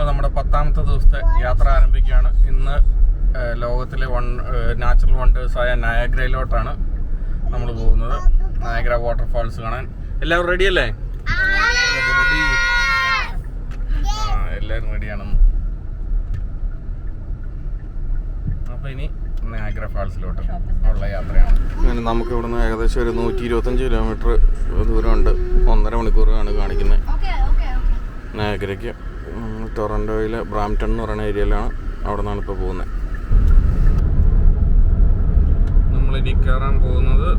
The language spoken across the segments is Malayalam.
നമ്മുടെ 10ാമത്തെ ദിവസത്തെ യാത്ര ആരംഭിക്കുകയാണ്. ഇന്ന് ലോകത്തിലെ നാച്ചുറൽ വണ്ടേഴ്സായ നയാഗ്രയിലോട്ടാണ് നമ്മൾ പോകുന്നത്. നയാഗ്ര വാട്ടർഫാൾസ് കാണാൻ. എല്ലാവരും റെഡിയല്ലേ? എല്ലാവരും റെഡിയാണെന്ന്. അപ്പോൾ ഇനി നയാഗ്ര ഫാൾസിലോട്ട് ഉള്ള യാത്രയാണ്. അങ്ങനെ നമുക്ക് ഇവിടുന്ന് ഏകദേശം ഒരു 125 കിലോമീറ്റർ ദൂരമുണ്ട്. 1.5 മണിക്കൂറാണ് കാണിക്കുന്നത് നയാഗ്രയ്ക്ക്. ടൊറൻറ്റോയിലെ ബ്രാംപ്ടൺ എന്ന് പറയുന്ന ഏരിയയിലാണ്. അവിടെ നിന്നാണ് ഇപ്പോൾ പോകുന്നത്. നമ്മളിനി കയറാൻ പോകുന്നത്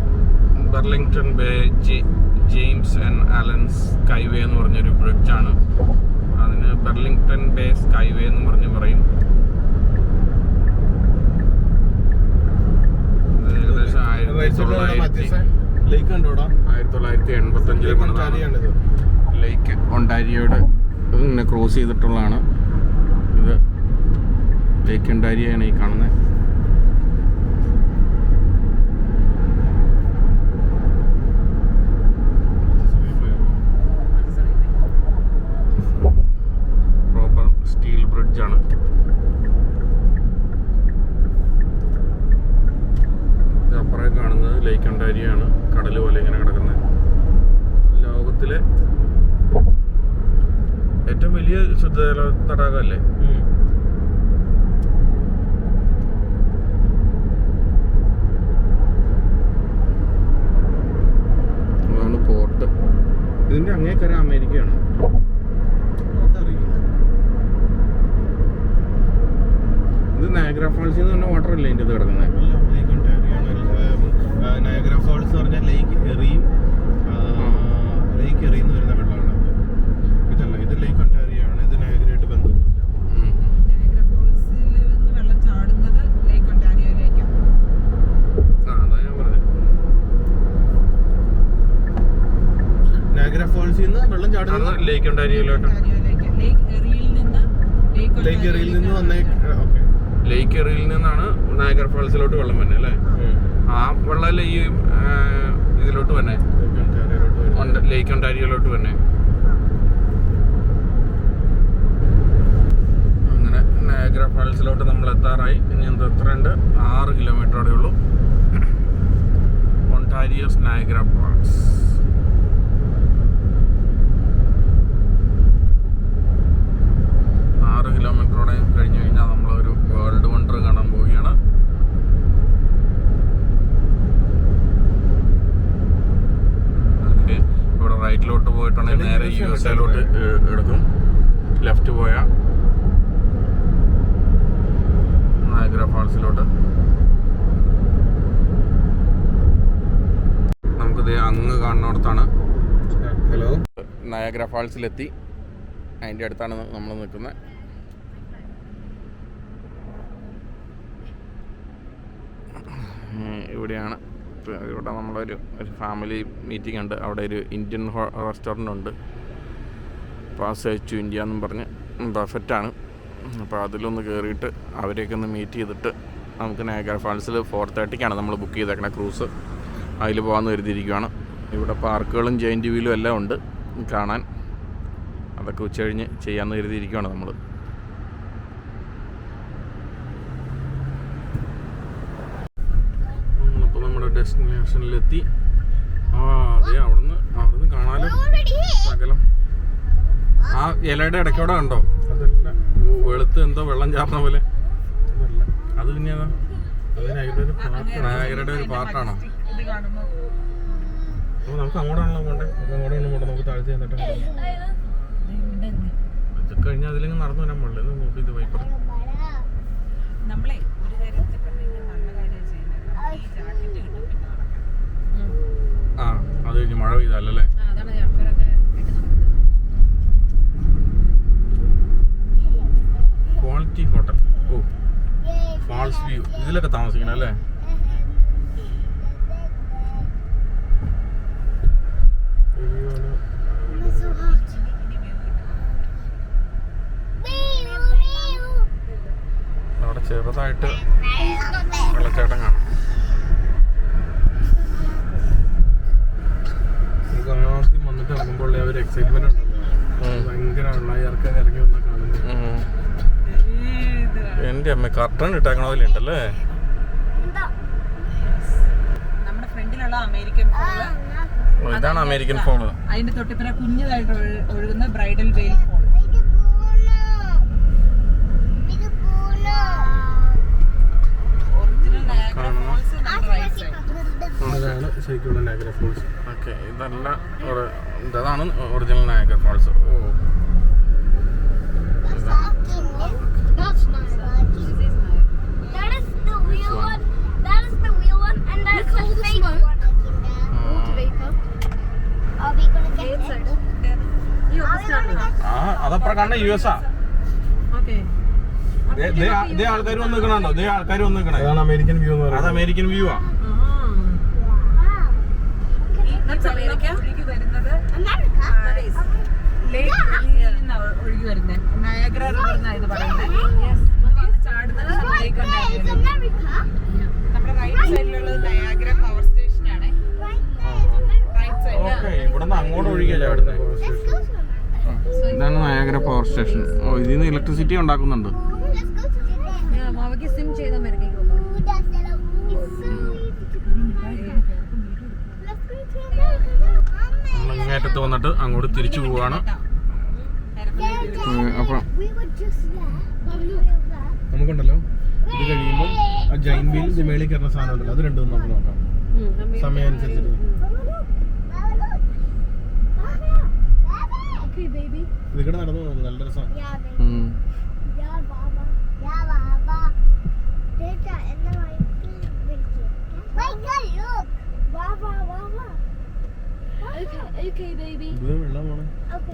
Burlington bay James and Allen skyway എന്ന് പറഞ്ഞൊരു ബ്രിഡ്ജാണ്. അതിന് ബർലിംഗ്ടൺ ബേ സ്കൈവേ എന്ന് പറയും. ഏകദേശം 1985 പണിതാണ്. ലേക്ക് ഒണ്ടാരിയോട് ഇങ്ങനെ ക്രോസ് ചെയ്തിട്ടുള്ളതാണ്. ഇത് ലേക്ക് ഒണ്ടാരിയാണ് ഈ കാണുന്നത്. പ്രോപ്പർ സ്റ്റീൽ ബ്രിഡ്ജാണ്. അപ്പുറം കാണുന്നത് ലേക്ക് ഒണ്ടാരിയാണ്. കടൽ പോലെ ഇങ്ങനെ കിടക്കുന്നത്. ലോകത്തിലെ ഏറ്റവും വലിയ ശുദ്ധജല തടാകമല്ലേ? അതാണ് പോർട്ട്. ഇതിന്റെ അങ്ങേക്കര അമേരിക്കയാണ്. ഇത് നയാഗ്ര ഫാൾസിൽ നിന്ന് തന്നെ വാട്ടർ അല്ലേ ഇതിൻ്റെ കിടക്കുന്നത്? നയാഗ്ര ഫാൾസ് എന്ന് പറഞ്ഞാൽ ലേക്ക് എറിയുന്ന വരുന്ന വെള്ളമാണ്. ഇതല്ല, ഇത് ലേക്ക് ഒണ്ടാരിയാണ്. ഇത് നയാഗ്രയായിട്ട് ബന്ധമില്ല. നയാഗ്ര ഫാൾസിൽ നിന്ന് വെള്ളം ചാടുന്നത് ലേക്ക് ഒണ്ടാരിയിലോട്ട്. ലേക്ക് എറിയിൽ നിന്നാണ് നയാഗ്ര ഫാൾസിലോട്ട് വെള്ളം വന്നെ അല്ലേ? ആ വെള്ളമല്ലേ ഈ ഇതിലോട്ട് വന്നെ, ലേക്ക് ഒണ്ടാരിയിലോട്ട് വന്നെ. അങ്ങനെ നയാഗ്ര ഫാൾസിലോട്ട് നമ്മൾ എത്താറായി. ഇനി എത്രയുണ്ട്? 6 കിലോമീറ്ററോടെ ഉള്ളൂ. ഒണ്ടാരിയോസ് നയാഗ്ര ഫാൾസ്. കിലോമീറ്ററോടെ കഴിഞ്ഞ് കഴിഞ്ഞാൽ നമ്മളൊരു വേൾഡ് വണ്ടർ കാണാൻ പോവുകയാണ്. ഇവിടെ റൈറ്റിലോട്ട് പോയിട്ടുണ്ടെങ്കിൽ നേരെ USA എടുക്കും. ലെഫ്റ്റ് പോയാൽ നയാഗ്ര ഫാൾസിലോട്ട്. നമുക്കിത് അങ്ങ് കാണുന്നിടത്താണ്. നയാഗ്ര ഫാൾസിലെത്തി. അതിൻ്റെ അടുത്താണ് നമ്മൾ നിൽക്കുന്നത്. ഇവിടെയാണ്. ഇവിടെ നമ്മളൊരു ഫാമിലി മീറ്റിംഗ് ഉണ്ട്. അവിടെ ഒരു ഇന്ത്യൻ റെസ്റ്റോറൻ്റ് ഉണ്ട്. പാസേജ് ടു ഇന്ത്യ എന്നും പറഞ്ഞ് ബഫറ്റാണ്. അപ്പോൾ അതിലൊന്ന് കയറിയിട്ട് അവരെയൊക്കെ ഒന്ന് മീറ്റ് ചെയ്തിട്ട് നമുക്ക് നയാഗ്ര ഫാൾസിൽ 4:30 നമ്മൾ ബുക്ക് ചെയ്തേക്കണ ക്രൂസ്. അതിൽ പോകാമെന്ന് കരുതിയിരിക്കുകയാണ്. ഇവിടെ പാർക്കുകളും ജെയിൻറ്റ് വീലും എല്ലാം ഉണ്ട് കാണാൻ. അതൊക്കെ ഉച്ചകഴിഞ്ഞ് ചെയ്യാമെന്ന് കരുതിയിരിക്കുകയാണ് നമ്മൾ. ഡെസ്റ്റിനേഷനിലെത്തി. അതെ, അവിടുന്ന് കാണാലോ സകലം. ആ ഇലയുടെ ഇടയ്ക്കോടെ കണ്ടോ? വെളുത്ത് എന്തോ വെള്ളം ചാർന്ന പോലെ. അത് പിന്നെ നയാഗ്രയുടെ ഒരു പാർട്ടാണോ? നമുക്ക് അങ്ങോട്ടാണല്ലോ പോകണ്ടേ? നമുക്ക് താഴ്ച ചെന്നിട്ട് ഇത് കഴിഞ്ഞാൽ അതിലെങ്കിൽ നടന്നു വരാൻ പാടില്ല. നോക്കി ഇത് വൈപ്പർ. അത് കഴിഞ്ഞ് മഴ പെയ്തല്ലേ? Quality hotel. ഓ, ഫാൾസ് വ്യൂ. ഇതിലൊക്കെ താമസിക്കണം അല്ലേ? അവിടെ ചെറുതായിട്ട് വെള്ളച്ചാട്ടം കാണാം. ആദ്യം വന്നിട്ട് ഇറങ്ങുമ്പോൾ ഒരു എക്സൈറ്റ്മെന്റ് ഉണ്ടല്ലോ. ഭയങ്കര വെള്ളായിറക്കം ഇറങ്ങി വന്നാൽ കാണുന്നത്. എൻ്റെ അമ്മ കർട്ടൺ ഇട്ടേക്കണ പോലെ ഉണ്ടല്ലേ. നമ്മുടെ ഫ്രണ്ടിലുള്ള അമേരിക്കൻ ഫോള്, ഇതാണ് അമേരിക്കൻ ഫോള്. അതിന്റെ തൊട്ടിപ്പുറ കുഞ്ഞതായിട്ട് ഒഴുകുന്ന bridal veil fall. Original Niagara falls നമ്മുടെ റൈറ്റ് സൈഡ്. അതാണ് ശരിക്കുള്ള നയാഗ്ര ഫോൾസ്. ഓക്കെ, ഇതല്ല ഇതാണ് original Niagara falls. Oh, That's not That is the real one. That is the real one, and that's the fake one. Water vapor. Are we gonna get it? ഈ ഓപ്പോസിറ്റ് ആ അതപ്പുറം കാണുന്ന US ആ. ഓക്കെ. ഇതേ ആൾക്കാർ വന്ന് നിൽക്കണുണ്ടോ? ഇതേ ആൾക്കാർ വന്ന് നിൽക്കണേ. അതാണ് അമേരിക്കൻ വ്യൂ എന്ന് അത് പറയുന്നത്. അമേരിക്കൻ വ്യൂ ആ. അമേരിക്ക ഒഴുകി വരുന്നത് America. ലേക്ക് ഒഴുകി വരുന്നത് നയാഗ്ര റിവർ എന്നാണ് ഇത് പറയുന്നത്. ചാടുന്നത് ലേക്ക് It's ഉണ്ടായിരുന്നു. America. നമ്മുടെ റൈറ്റ് സൈഡിലുള്ളത് നയാഗ്ര പവർ സ്റ്റേഷൻ ആണ്. റൈറ്റ് സൈഡിൽ ഓക്കെ, ഇവിടെ നിന്ന് അങ്ങോട്ട് ഒഴുകിയല്ലേ അവിടുന്ന്. Let's go to America. ഇതാണ് നയാഗ്ര പവർ സ്റ്റേഷൻ. ഓ, ഇതിൽ നിന്ന് ഇലക്ട്രിസിറ്റി ഉണ്ടാക്കുന്നുണ്ട്. Let's go to Japan. മാവയ്ക്ക് സ്വിം ചെയ്ത് അമേരിക്കയ്ക്ക് പോകും. Ooh, that's the It's so easy to do. Let's go to America. നമ്മൾ ഇങ്ങേറ്റത്ത് വന്നിട്ട് അങ്ങോട്ട് തിരിച്ചു പോവാണ്. അപ്പം We were just there. നമുക്കുണ്ടല്ലോ ഇത് കഴിയുമ്പോൾ ആ ജൈൻ വീലിന്റെ മേളിൽ കയറുന്ന സാധനം ഉണ്ടല്ലോ, അത് രണ്ടും നമുക്ക് നോക്കാം സമയം അനുസരിച്ചിട്ട്. Okay, baby. ഇതിവിടെ നടന്നു പോകുന്നത് നല്ല രസമാണ്. Yeah, baby. Yeah, Baba. Yeah, Baba. Data and the right My God, look. Baba, Baba. Okay, baby. ഇത് വെള്ളമാണ്.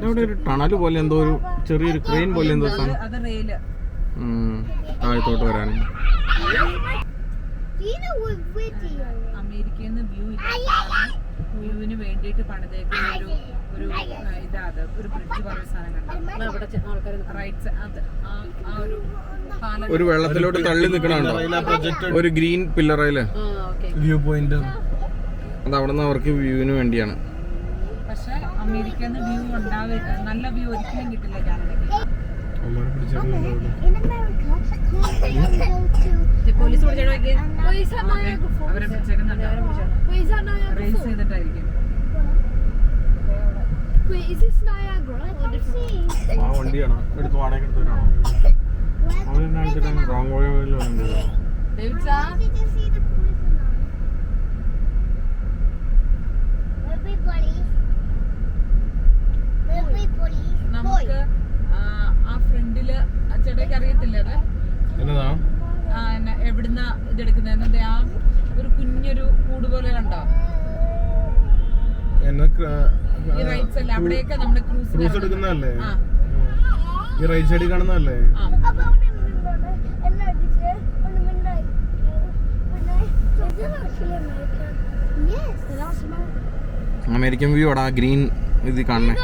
ഇവിടെ ഒരു ടണൽ പോലെ എന്തോ ഒരു ചെറിയൊരു ക്രെയിൻ പോലെ എന്തോ സാധനം അത് റെയില്. താഴത്തോട്ട് വരാൻ. Do you know what video? അമേരിക്കയിൽ നിന്ന് വ്യൂവിന് വേണ്ടിയിട്ട് പണിതേക്കുന്ന ഒരു ഇതാത് ഒരു ബ്രിഡ്ജ് പോലെ സാധനം കണ്ടു. റൈറ്റ് അത് ആ ഒരു പാലം. ഒരു വെള്ളത്തിലോട്ട് തള്ളി നിൽക്കണുണ്ടോ? ഒരു ഗ്രീൻ പില്ലറയില് വ്യൂ പോയിന്റ്. അത് അവിടെ നിന്ന് അവർക്ക് വ്യൂവിന് വേണ്ടിയാണ്. പക്ഷെ അമേരിക്കയിൽ നിന്ന് വ്യൂ ഉണ്ടാവില്ല, നല്ല വ്യൂ ഒരിക്കലും കിട്ടില്ല കാനഡയ്ക്ക്. അമ്മമാരെ പിടിച്ചേക്കുന്നുണ്ടോ അവിടെ? In America, we go to. Police Wait, is that Niagara Falls? അവരെ പിടിച്ചേക്കുന്നുണ്ട്. Wait, is that Niagara race Falls? ചെയ്തിട്ടായിരിക്കും. Wait, is this Niagara or different? ആ വണ്ടിയാണോ എടുത്ത് വാടക എടുത്തവരാണോ? റോങ് വഴി David sir, Did you see the police or not? Everybody. നമുക്ക് ആ ഫ്രണ്ടില് ചേട്ടയ്ക്ക് അറിയത്തില്ല അത് എന്നതാ എവിടുന്ന ഇതെടുക്കുന്നത്. ആ ഒരു കുഞ്ഞൊരു കൂട് പോലെ കണ്ടോ ഈ റൈറ്റ് സൈഡിൽ അവിടെയൊക്കെ നമ്മുടെ ക്രൂസ് എടുക്കുന്നതല്ലേ? ആ ഈ റൈറ്റ് സൈഡിൽ കാണുന്നതല്ലേ? ആ അമേരിക്കൻ വ്യൂ അവിടെ ഗ്രീൻ ഇത് കാണണേ.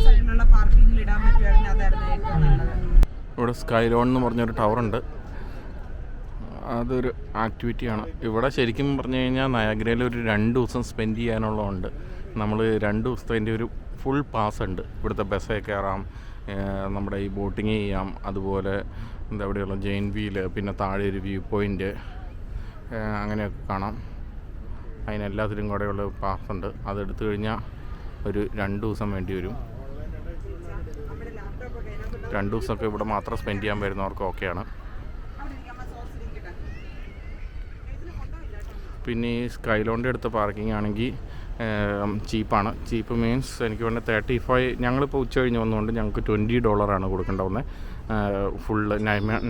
സൈഡിലുള്ള പാർക്കിങ്ങിൽ ഇടാൻ പറ്റുമായിരുന്നു, അതായിരുന്നു ഏറ്റവും നല്ലത്. ഇവിടെ സ്കൈലോൺ എന്ന് പറഞ്ഞൊരു ടവറുണ്ട്. അതൊരു ആക്ടിവിറ്റിയാണ്. ഇവിടെ ശരിക്കും പറഞ്ഞു കഴിഞ്ഞാൽ നയാഗ്രയിൽ ഒരു 2 ദിവസം സ്പെൻഡ് ചെയ്യാനുള്ളതുണ്ട്. നമ്മൾ 2 ദിവസത്തെ ഒരു ഫുൾ പാസ് ഉണ്ട്. ഇവിടുത്തെ ബസ്സേ കയറാം, നമ്മുടെ ഈ ബോട്ടിങ് ചെയ്യാം, അതുപോലെ എന്താ ഇവിടെയുള്ള ജെയിൻ വീല്, പിന്നെ താഴെ ഒരു വ്യൂ പോയിൻ്റ്, അങ്ങനെയൊക്കെ കാണാം. അതിനെല്ലാത്തിനും കൂടെയുള്ള പാസ് ഉണ്ട്. അതെടുത്തു കഴിഞ്ഞാൽ ഒരു 2 ദിവസം വേണ്ടി വരും. 2 ദിവസമൊക്കെ ഇവിടെ മാത്രം സ്പെൻഡ് ചെയ്യാൻ വരുന്നവർക്ക് ഓക്കെയാണ്. പിന്നെ ഈ സ്കൈലോണിൻ്റെ അടുത്ത പാർക്കിംഗ് ആണെങ്കിൽ ചീപ്പാണ്. ചീപ്പ് മീൻസ് എനിക്ക് വേണ്ട 35. ഞങ്ങളിപ്പോൾ ഉച്ച കഴിഞ്ഞ് വന്നുകൊണ്ട് ഞങ്ങൾക്ക് $20 കൊടുക്കേണ്ട വന്നത് ഫുള്ള്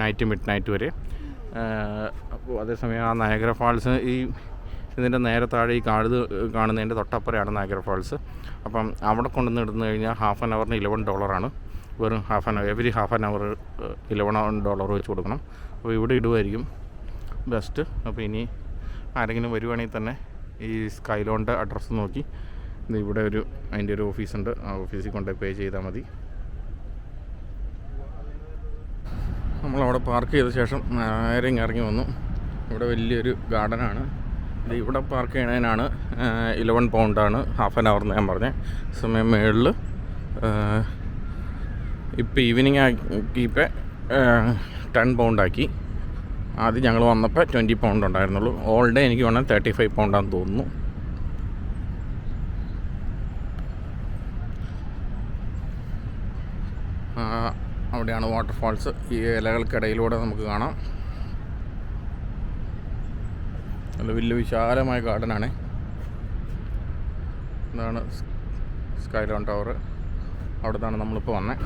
നൈറ്റ് മിഡ് നൈറ്റ് വരെ. അപ്പോൾ അതേസമയം ആ നയാഗ്ര ഫാൾസ് ഈ ഇതിൻ്റെ നേരെ താഴെ ഈ കാണുന്നതിൻ്റെ തൊട്ടപ്പുറയാണ് നയാഗ്ര ഫാൾസ്. അപ്പം അവിടെ കൊണ്ടുവന്ന് ഇടുന്നു കഴിഞ്ഞാൽ ഹാഫ് ആൻ അവറിന് $11. വെറും എവരി ഹാഫ് ആൻ അവർ $11 വെച്ച് കൊടുക്കണം. അപ്പോൾ ഇവിടെ ഇടുമായിരിക്കും ബെസ്റ്റ്. അപ്പോൾ ഇനി ആരെങ്കിലും വരുവാണെങ്കിൽ തന്നെ ഈ സ്കൈലോണിൻ്റെ അഡ്രസ്സ് നോക്കി ഇവിടെ അതിൻ്റെ ഒരു ഓഫീസുണ്ട്, ആ ഓഫീസിൽ കൊണ്ടുപോയി പേ ചെയ്താൽ മതി. നമ്മളവിടെ പാർക്ക് ചെയ്ത ശേഷം നേരെ ഇറങ്ങി വന്നു. ഇവിടെ വലിയൊരു ഗാർഡനാണ്. ഇത് ഇവിടെ പാർക്ക് ചെയ്യണതിനാണ് 11 പൗണ്ടാണ് ഹാഫ് ആൻ അവർ എന്ന് ഞാൻ പറഞ്ഞത്. സമയം മേളിൽ ഇപ്പോൾ ഈവനിങ് ആക്കിയപ്പോൾ 10 പൗണ്ടാക്കി. ആദ്യം ഞങ്ങൾ വന്നപ്പോൾ 20 പൗണ്ട് ഉണ്ടായിരുന്നുള്ളൂ. ഓൾ ഡേ എനിക്ക് വേണം 35 പൗണ്ടാന്ന് തോന്നുന്നു. അവിടെയാണ് വാട്ടർഫാൾസ്. ഈ ഇലകൾക്കിടയിലൂടെ നമുക്ക് കാണാം. നല്ല വലിയ വിശാലമായ ഗാർഡനാണ്. ഇതാണ് സ്കൈലോൺ ടവർ. അവിടെ നിന്നാണ് നമ്മളിപ്പോൾ വന്നത്.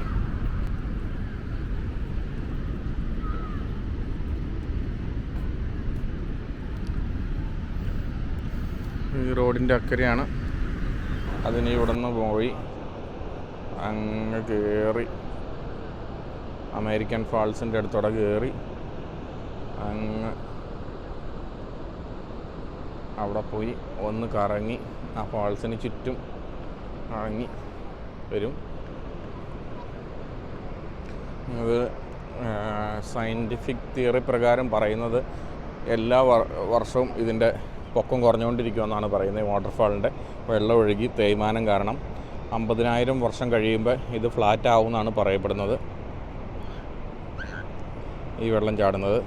ഈ റോഡിൻ്റെ അക്കരെയാണ്. അതിന് ഇവിടെ നിന്ന് പോയി അങ്ങ് കയറി അമേരിക്കൻ ഫാൾസിൻ്റെ അടുത്തോടെ കയറി അങ്ങ് അവിടെ പോയി ഒന്ന് കറങ്ങി ആ ഫാൾസിന് ചുറ്റും കറങ്ങി വരും. ഇത് സയൻറ്റിഫിക് തിയറി പ്രകാരം പറയുന്നത് എല്ലാ വർഷവും ഇതിൻ്റെ പൊക്കം കുറഞ്ഞുകൊണ്ടിരിക്കുമെന്നാണ് പറയുന്നത്. വാട്ടർഫാളിൻ്റെ വെള്ളം ഒഴുകി തേയ്മാനം കാരണം 50,000 വർഷം കഴിയുമ്പോൾ ഇത് ഫ്ലാറ്റ് ആവുമെന്നാണ് പറയപ്പെടുന്നത്, ഈ വെള്ളം ചാടുന്നത്.